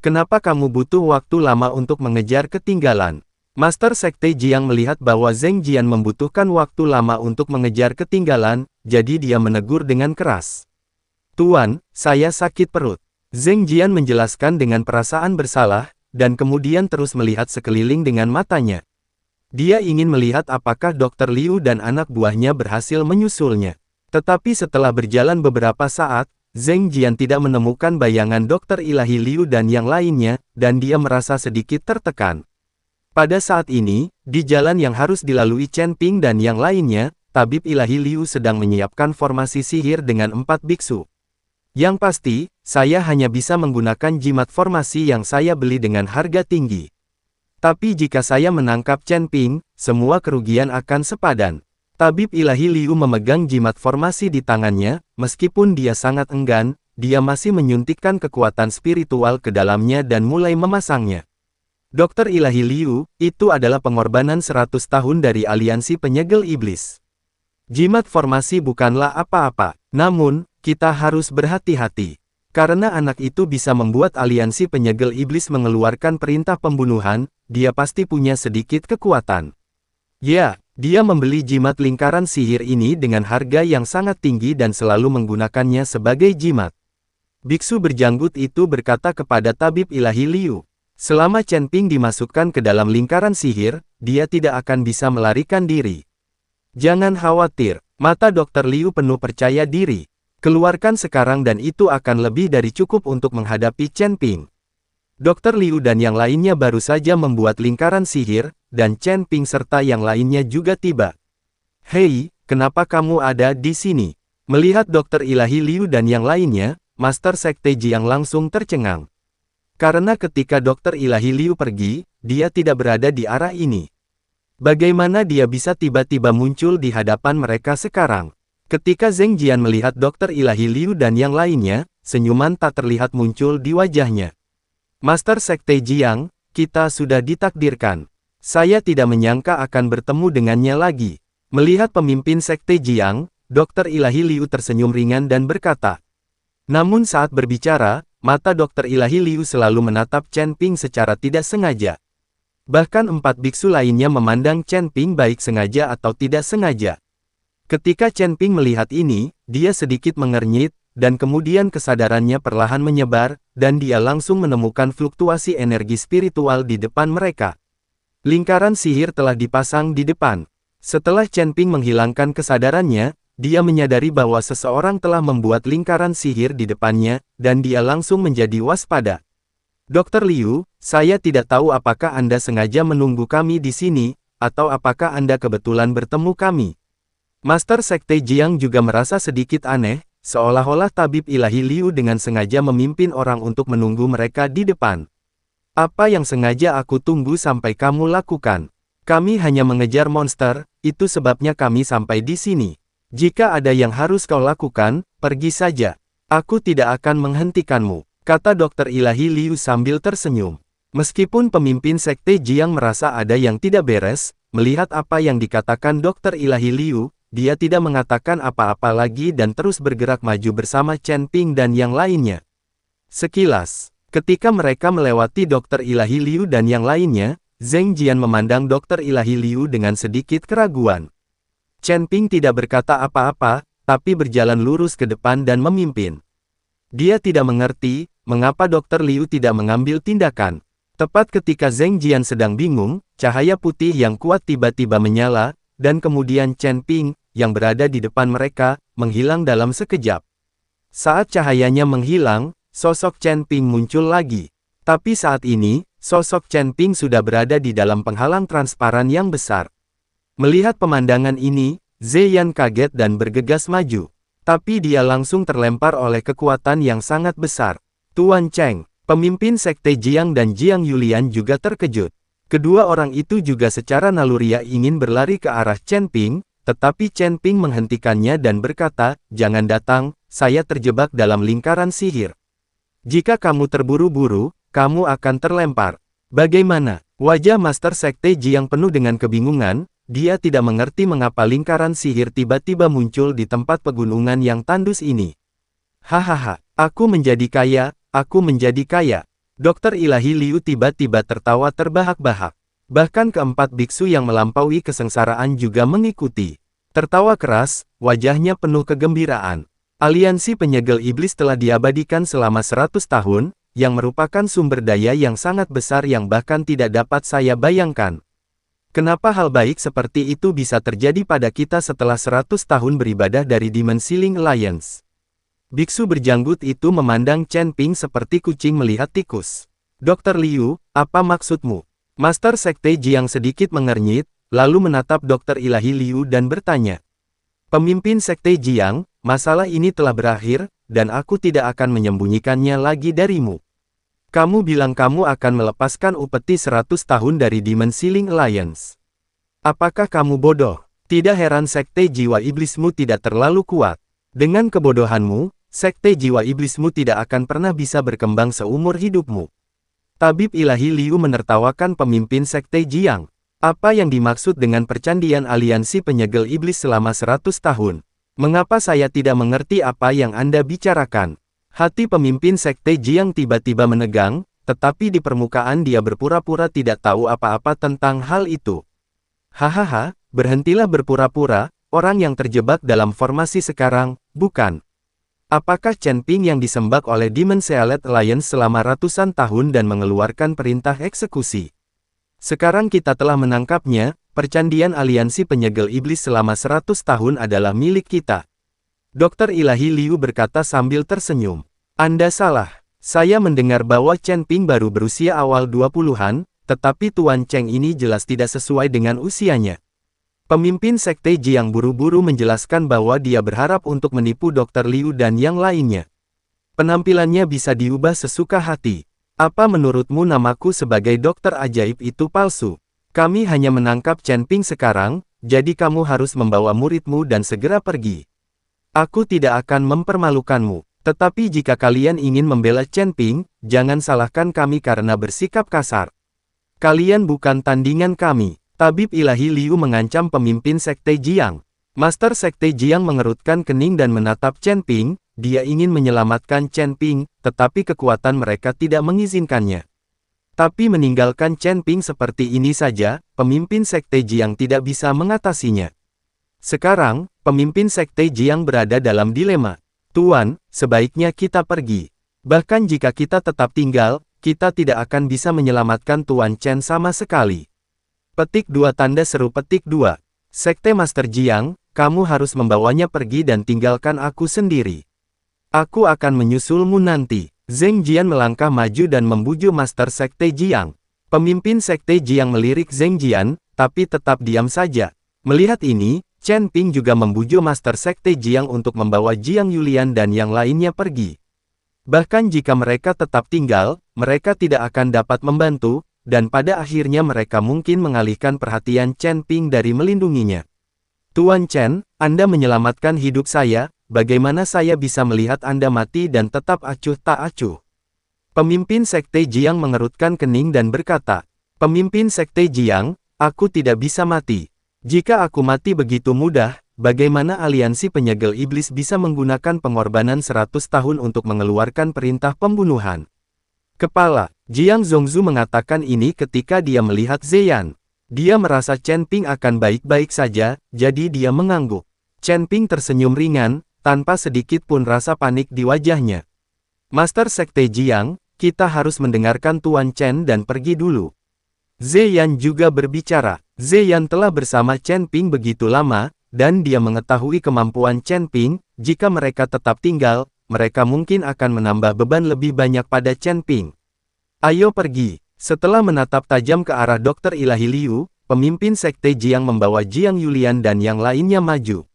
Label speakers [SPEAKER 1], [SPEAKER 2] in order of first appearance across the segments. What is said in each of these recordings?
[SPEAKER 1] Kenapa kamu butuh waktu lama untuk mengejar ketinggalan? Master Sekte Jiang melihat bahwa Zheng Jian membutuhkan waktu lama untuk mengejar ketinggalan, jadi dia menegur dengan keras. Tuan, saya sakit perut. Zheng Jian menjelaskan dengan perasaan bersalah, dan kemudian terus melihat sekeliling dengan matanya. Dia ingin melihat apakah Dr. Liu dan anak buahnya berhasil menyusulnya. Tetapi setelah berjalan beberapa saat, Zheng Jian tidak menemukan bayangan Dr. Ilahi Liu dan yang lainnya, dan dia merasa sedikit tertekan. Pada saat ini, di jalan yang harus dilalui Chen Ping dan yang lainnya, Tabib Ilahi Liu sedang menyiapkan formasi sihir dengan 4 biksu. Yang pasti, saya hanya bisa menggunakan jimat formasi yang saya beli dengan harga tinggi. Tapi jika saya menangkap Chen Ping, semua kerugian akan sepadan. Tabib Ilahi Liu memegang jimat formasi di tangannya, meskipun dia sangat enggan, dia masih menyuntikkan kekuatan spiritual ke dalamnya dan mulai memasangnya. Dr. Ilahi Liu, itu adalah pengorbanan 100 tahun dari aliansi penyegel iblis. Jimat formasi bukanlah apa-apa, namun, kita harus berhati-hati. Karena anak itu bisa membuat aliansi penyegel iblis mengeluarkan perintah pembunuhan, dia pasti punya sedikit kekuatan. Ya, dia membeli jimat lingkaran sihir ini dengan harga yang sangat tinggi dan selalu menggunakannya sebagai jimat. Biksu berjanggut itu berkata kepada Tabib Ilahi Liu, selama Chen Ping dimasukkan ke dalam lingkaran sihir, dia tidak akan bisa melarikan diri. Jangan khawatir, mata Dr. Liu penuh percaya diri. Keluarkan sekarang dan itu akan lebih dari cukup untuk menghadapi Chen Ping. Dr. Liu dan yang lainnya baru saja membuat lingkaran sihir, dan Chen Ping serta yang lainnya juga tiba. Hei, kenapa kamu ada di sini? Melihat Dr. Ilahi Liu dan yang lainnya, Master Sekte Jiang langsung tercengang. Karena ketika Dr. Ilahi Liu pergi, dia tidak berada di arah ini. Bagaimana dia bisa tiba-tiba muncul di hadapan mereka sekarang? Ketika Zheng Jian melihat Dr. Ilahi Liu dan yang lainnya, senyuman tak terlihat muncul di wajahnya. Master Sekte Jiang, kita sudah ditakdirkan. Saya tidak menyangka akan bertemu dengannya lagi. Melihat pemimpin Sekte Jiang, Dr. Ilahi Liu tersenyum ringan dan berkata. Namun saat berbicara, mata Dr. Ilahi Liu selalu menatap Chen Ping secara tidak sengaja. Bahkan 4 biksu lainnya memandang Chen Ping baik sengaja atau tidak sengaja. Ketika Chen Ping melihat ini, dia sedikit mengernyit, dan kemudian kesadarannya perlahan menyebar, dan dia langsung menemukan fluktuasi energi spiritual di depan mereka. Lingkaran sihir telah dipasang di depan. Setelah Chen Ping menghilangkan kesadarannya, dia menyadari bahwa seseorang telah membuat lingkaran sihir di depannya, dan dia langsung menjadi waspada. Dr. Liu, saya tidak tahu apakah Anda sengaja menunggu kami di sini, atau apakah Anda kebetulan bertemu kami. Master Sekte Jiang juga merasa sedikit aneh, seolah-olah Tabib Ilahi Liu dengan sengaja memimpin orang untuk menunggu mereka di depan. Apa yang sengaja aku tunggu sampai kamu lakukan? Kami hanya mengejar monster, itu sebabnya kami sampai di sini. Jika ada yang harus kau lakukan, pergi saja. Aku tidak akan menghentikanmu, kata Dr. Ilahi Liu sambil tersenyum. Meskipun pemimpin Sekte Jiang merasa ada yang tidak beres, melihat apa yang dikatakan Dr. Ilahi Liu, dia tidak mengatakan apa-apa lagi dan terus bergerak maju bersama Chen Ping dan yang lainnya. Sekilas, ketika mereka melewati Dr. Ilahi Liu dan yang lainnya, Zheng Jian memandang Dr. Ilahi Liu dengan sedikit keraguan. Chen Ping tidak berkata apa-apa, tapi berjalan lurus ke depan dan memimpin. Dia tidak mengerti, mengapa Dr. Liu tidak mengambil tindakan. Tepat ketika Zheng Jian sedang bingung, cahaya putih yang kuat tiba-tiba menyala, dan kemudian Chen Ping, yang berada di depan mereka, menghilang dalam sekejap. Saat cahayanya menghilang, sosok Chen Ping muncul lagi. Tapi saat ini, sosok Chen Ping sudah berada di dalam penghalang transparan yang besar. Melihat pemandangan ini, Ziyan kaget dan bergegas maju. Tapi dia langsung terlempar oleh kekuatan yang sangat besar. Tuan Cheng, pemimpin Sekte Jiang dan Jiang Yulian juga terkejut. Kedua orang itu juga secara naluriah ingin berlari ke arah Chen Ping, tetapi Chen Ping menghentikannya dan berkata, jangan datang, saya terjebak dalam lingkaran sihir. Jika kamu terburu-buru, kamu akan terlempar. Bagaimana? Wajah Master Sekte Jiang penuh dengan kebingungan, dia tidak mengerti mengapa lingkaran sihir tiba-tiba muncul di tempat pegunungan yang tandus ini. Hahaha, aku menjadi kaya, aku menjadi kaya. Dokter Ilahi Liu tiba-tiba tertawa terbahak-bahak. Bahkan keempat biksu yang melampaui kesengsaraan juga mengikuti. Tertawa keras, wajahnya penuh kegembiraan. Aliansi penyegel iblis telah diabadikan selama 100 tahun, yang merupakan sumber daya yang sangat besar yang bahkan tidak dapat saya bayangkan. Kenapa hal baik seperti itu bisa terjadi pada kita setelah 100 tahun beribadah dari Dimensi Ling Alliance? Biksu berjanggut itu memandang Chen Ping seperti kucing melihat tikus. Dr. Liu, apa maksudmu? Master Sekte Jiang sedikit mengernyit, lalu menatap Dr. Ilahi Liu dan bertanya. Pemimpin Sekte Jiang, masalah ini telah berakhir, dan aku tidak akan menyembunyikannya lagi darimu. Kamu bilang kamu akan melepaskan upeti 100 tahun dari Dimensi Ling Alliance. Apakah kamu bodoh? Tidak heran Sekte Jiwa Iblismu tidak terlalu kuat. Dengan kebodohanmu, Sekte Jiwa Iblismu tidak akan pernah bisa berkembang seumur hidupmu. Tabib Ilahi Liu menertawakan pemimpin Sekte Jiang. Apa yang dimaksud dengan percandian aliansi penyegel iblis selama 100 tahun? Mengapa saya tidak mengerti apa yang Anda bicarakan? Hati pemimpin Sekte Jiang tiba-tiba menegang, tetapi di permukaan dia berpura-pura tidak tahu apa-apa tentang hal itu. Hahaha, berhentilah berpura-pura, orang yang terjebak dalam formasi sekarang, bukan? Apakah Chen Ping yang disembah oleh Dimensional Alliance selama ratusan tahun dan mengeluarkan perintah eksekusi? Sekarang kita telah menangkapnya, percandian aliansi penyegel iblis selama 100 tahun adalah milik kita. Dokter Ilahi Liu berkata sambil tersenyum. Anda salah. Saya mendengar bahwa Chen Ping baru berusia awal 20-an, tetapi Tuan Cheng ini jelas tidak sesuai dengan usianya. Pemimpin Sekte Jiang buru-buru menjelaskan bahwa dia berharap untuk menipu Dr. Liu dan yang lainnya. Penampilannya bisa diubah sesuka hati. Apa menurutmu namaku sebagai dokter ajaib itu palsu? Kami hanya menangkap Chen Ping sekarang, jadi kamu harus membawa muridmu dan segera pergi. Aku tidak akan mempermalukanmu. Tetapi jika kalian ingin membela Chen Ping, jangan salahkan kami karena bersikap kasar. Kalian bukan tandingan kami. Tabib Ilahi Liu mengancam pemimpin Sekte Jiang. Master Sekte Jiang mengerutkan kening dan menatap Chen Ping, dia ingin menyelamatkan Chen Ping, tetapi kekuatan mereka tidak mengizinkannya. Tapi meninggalkan Chen Ping seperti ini saja, pemimpin Sekte Jiang tidak bisa mengatasinya. Sekarang, pemimpin Sekte Jiang berada dalam dilema. Tuan, sebaiknya kita pergi. Bahkan jika kita tetap tinggal, kita tidak akan bisa menyelamatkan Tuan Chen sama sekali. Petik 2 tanda seru petik 2. Sekte Master Jiang, kamu harus membawanya pergi dan tinggalkan aku sendiri. Aku akan menyusulmu nanti. Zheng Jian melangkah maju dan membujuk Master Sekte Jiang. Pemimpin Sekte Jiang melirik Zheng Jian, tapi tetap diam saja. Melihat ini, Chen Ping juga membujuk Master Sekte Jiang untuk membawa Jiang Yulian dan yang lainnya pergi. Bahkan jika mereka tetap tinggal, mereka tidak akan dapat membantu, dan pada akhirnya mereka mungkin mengalihkan perhatian Chen Ping dari melindunginya. Tuan Chen, Anda menyelamatkan hidup saya, bagaimana saya bisa melihat Anda mati dan tetap acuh tak acuh? Pemimpin Sekte Jiang mengerutkan kening dan berkata, Pemimpin Sekte Jiang, aku tidak bisa mati. Jika aku mati begitu mudah, bagaimana aliansi penyegel iblis bisa menggunakan pengorbanan 100 tahun untuk mengeluarkan perintah pembunuhan? Kepala, Jiang Zhongzu mengatakan ini ketika dia melihat Zeyan. Dia merasa Chen Ping akan baik-baik saja, jadi dia mengangguk. Chen Ping tersenyum ringan, tanpa sedikit pun rasa panik di wajahnya. Master Sekte Jiang, kita harus mendengarkan Tuan Chen dan pergi dulu. Zeyan juga berbicara. Zeyan telah bersama Chen Ping begitu lama, dan dia mengetahui kemampuan Chen Ping. Jika mereka tetap tinggal, mereka mungkin akan menambah beban lebih banyak pada Chen Ping. Ayo pergi. Setelah menatap tajam ke arah Dokter Ilahi Liu, pemimpin Sekte Jiang membawa Jiang Yulian dan yang lainnya maju.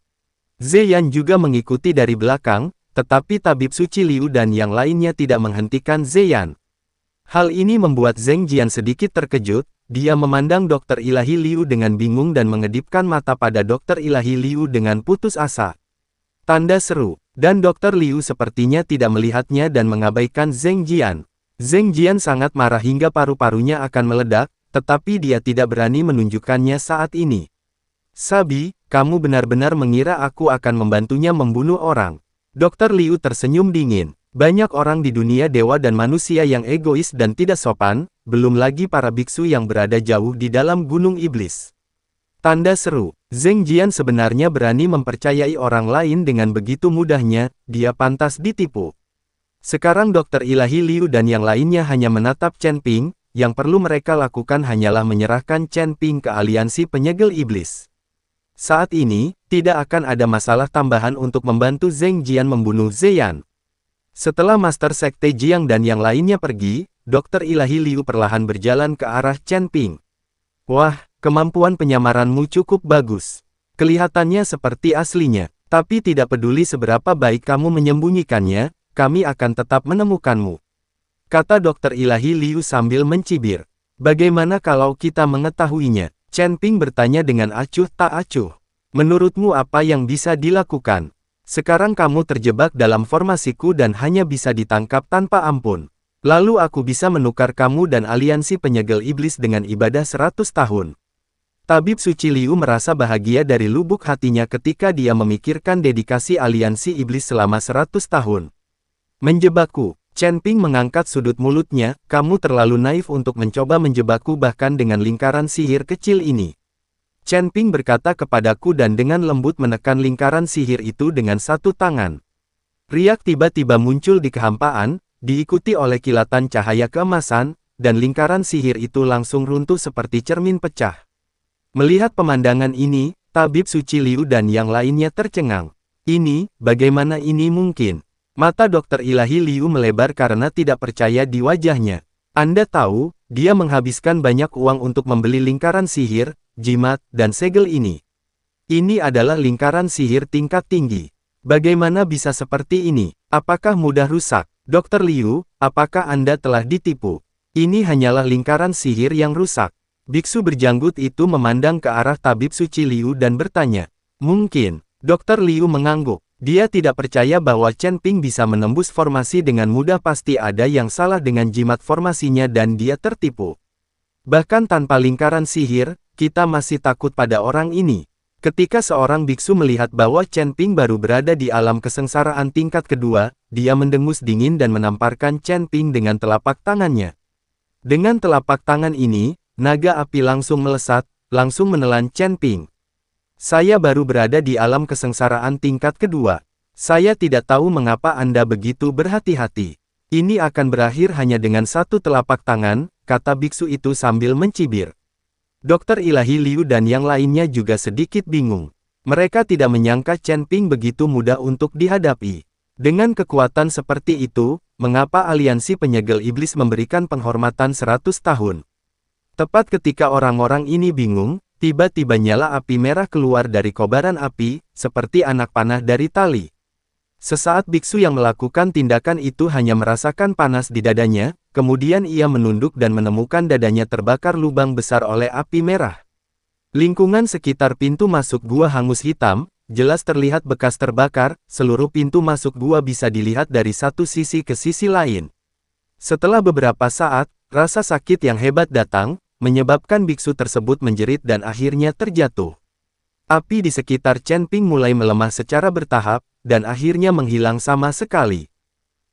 [SPEAKER 1] Zeyan juga mengikuti dari belakang, tetapi Tabib Suci Liu dan yang lainnya tidak menghentikan Zeyan. Hal ini membuat Zheng Jian sedikit terkejut. Dia memandang Dokter Ilahi Liu dengan bingung dan mengedipkan mata pada Dokter Ilahi Liu dengan putus asa. Tanda seru, dan Dokter Liu sepertinya tidak melihatnya dan mengabaikan Zheng Jian. Zheng Jian sangat marah hingga paru-parunya akan meledak, tetapi dia tidak berani menunjukkannya saat ini. Sabi, kamu benar-benar mengira aku akan membantunya membunuh orang. Dokter Liu tersenyum dingin. Banyak orang di dunia dewa dan manusia yang egois dan tidak sopan, belum lagi para biksu yang berada jauh di dalam gunung iblis. Tanda seru, Zheng Jian sebenarnya berani mempercayai orang lain dengan begitu mudahnya, dia pantas ditipu. Sekarang Dokter Ilahi Liu dan yang lainnya hanya menatap Chen Ping, yang perlu mereka lakukan hanyalah menyerahkan Chen Ping ke aliansi penyegel iblis. Saat ini, tidak akan ada masalah tambahan untuk membantu Zheng Jian membunuh Zeyan. Setelah Master Sekte Jiang dan yang lainnya pergi, Dokter Ilahi Liu perlahan berjalan ke arah Chen Ping. Wah, kemampuan penyamaranmu cukup bagus. Kelihatannya seperti aslinya, tapi tidak peduli seberapa baik kamu menyembunyikannya, kami akan tetap menemukanmu. Kata Dokter Ilahi Liu sambil mencibir. Bagaimana kalau kita mengetahuinya? Chen Ping bertanya dengan acuh tak acuh. Menurutmu apa yang bisa dilakukan? Sekarang kamu terjebak dalam formasiku dan hanya bisa ditangkap tanpa ampun. Lalu aku bisa menukar kamu dan aliansi penyegel iblis dengan ibadah 100 tahun. Tabib Suci Liu merasa bahagia dari lubuk hatinya ketika dia memikirkan dedikasi aliansi iblis selama 100 tahun. Menjebakku. Chen Ping mengangkat sudut mulutnya, kamu terlalu naif untuk mencoba menjebakku bahkan dengan lingkaran sihir kecil ini. Chen Ping berkata kepadaku dan dengan lembut menekan lingkaran sihir itu dengan satu tangan. Riak tiba-tiba muncul di kehampaan, diikuti oleh kilatan cahaya keemasan, dan lingkaran sihir itu langsung runtuh seperti cermin pecah. Melihat pemandangan ini, Tabib Suci Liu dan yang lainnya tercengang. Ini, bagaimana ini mungkin? Mata Dokter Ilahi Liu melebar karena tidak percaya di wajahnya. Anda tahu, dia menghabiskan banyak uang untuk membeli lingkaran sihir, jimat, dan segel ini. Ini adalah lingkaran sihir tingkat tinggi. Bagaimana bisa seperti ini? Apakah mudah rusak? Dokter Liu, apakah Anda telah ditipu? Ini hanyalah lingkaran sihir yang rusak. Biksu berjanggut itu memandang ke arah Tabib Suci Liu dan bertanya. Mungkin. Dokter Liu mengangguk. Dia tidak percaya bahwa Chen Ping bisa menembus formasi dengan mudah, pasti ada yang salah dengan jimat formasinya dan dia tertipu. Bahkan tanpa lingkaran sihir, kita masih takut pada orang ini. Ketika seorang biksu melihat bahwa Chen Ping baru berada di alam kesengsaraan tingkat kedua, dia mendengus dingin dan menamparkan Chen Ping dengan telapak tangannya. Dengan telapak tangan ini, naga api langsung melesat, langsung menelan Chen Ping. Saya baru berada di alam kesengsaraan tingkat kedua. Saya tidak tahu mengapa Anda begitu berhati-hati. Ini akan berakhir hanya dengan satu telapak tangan, kata biksu itu sambil mencibir. Dokter Ilahi Liu dan yang lainnya juga sedikit bingung. Mereka tidak menyangka Chen Ping begitu mudah untuk dihadapi. Dengan kekuatan seperti itu, mengapa aliansi penyegel iblis memberikan penghormatan 100 tahun? Tepat ketika orang-orang ini bingung, tiba-tiba nyala api merah keluar dari kobaran api, seperti anak panah dari tali. Sesaat biksu yang melakukan tindakan itu hanya merasakan panas di dadanya, kemudian ia menunduk dan menemukan dadanya terbakar lubang besar oleh api merah. Lingkungan sekitar pintu masuk gua hangus hitam, jelas terlihat bekas terbakar, seluruh pintu masuk gua bisa dilihat dari satu sisi ke sisi lain. Setelah beberapa saat, rasa sakit yang hebat datang, menyebabkan biksu tersebut menjerit dan akhirnya terjatuh. Api di sekitar Chen Ping mulai melemah secara bertahap, dan akhirnya menghilang sama sekali.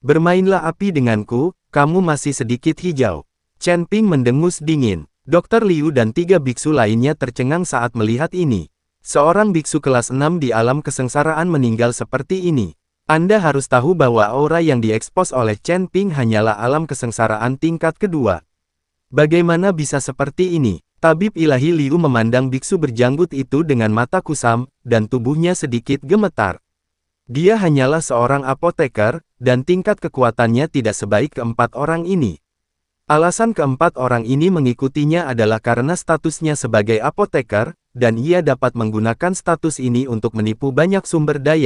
[SPEAKER 1] Bermainlah api denganku, kamu masih sedikit hijau. Chen Ping mendengus dingin. Dokter Liu dan 3 biksu lainnya tercengang saat melihat ini. Seorang biksu kelas 6 di alam kesengsaraan meninggal seperti ini. Anda harus tahu bahwa aura yang diekspos oleh Chen Ping hanyalah alam kesengsaraan tingkat kedua. Bagaimana bisa seperti ini? Tabib Ilahi Liu memandang biksu berjanggut itu dengan mata kusam, dan tubuhnya sedikit gemetar. Dia hanyalah seorang apoteker, dan tingkat kekuatannya tidak sebaik keempat orang ini. Alasan keempat orang ini mengikutinya adalah karena statusnya sebagai apoteker, dan ia dapat menggunakan status ini untuk menipu banyak sumber daya.